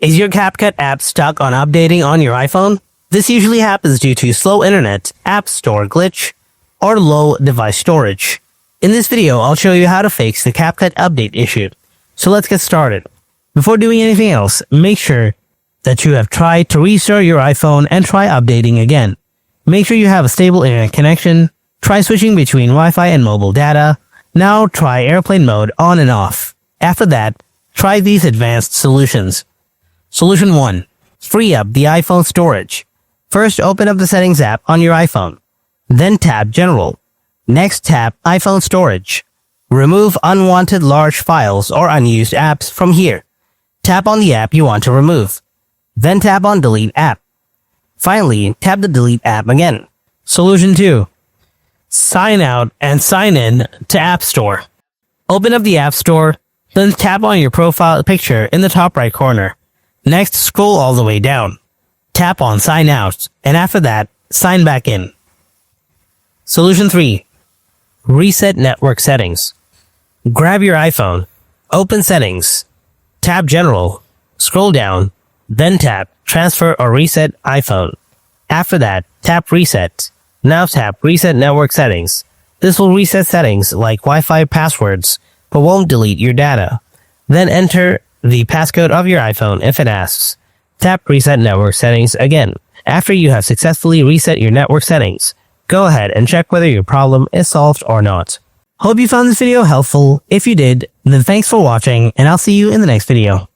Is your CapCut app stuck on updating on your iPhone? This usually happens due to slow internet, app store glitch, or low device storage. In this video, I'll show you how to fix the CapCut Update issue. So let's get started. Before doing anything else, make sure that you have tried to restart your iPhone and try updating again. Make sure you have a stable internet connection. Try switching between Wi-Fi and mobile data. Now try airplane mode on and off. After that, try these advanced solutions. Solution 1. Free up the iPhone storage. First, open up the Settings app on your iPhone. Then tap General. Next, tap iPhone Storage. Remove unwanted large files or unused apps from here. Tap on the app you want to remove. Then tap on Delete App. Finally, tap the Delete app again. Solution 2. Sign out and sign in to App Store. Open up the App Store, then tap on your profile picture in the top right corner. Next, scroll all the way down. Tap on Sign Out, and after that, sign back in. Solution 3. Reset network settings. Grab your iPhone, open Settings, tap General, scroll down, then tap Transfer or Reset iPhone. After that, tap Reset. Now tap Reset Network Settings. This will reset settings like Wi-Fi passwords, but won't delete your data. Then enter the passcode of your iPhone if it asks. Tap Reset Network Settings again. After you have successfully reset your network settings, go ahead and check whether your problem is solved or not. Hope you found this video helpful. If you did, then thanks for watching, and I'll see you in the next video.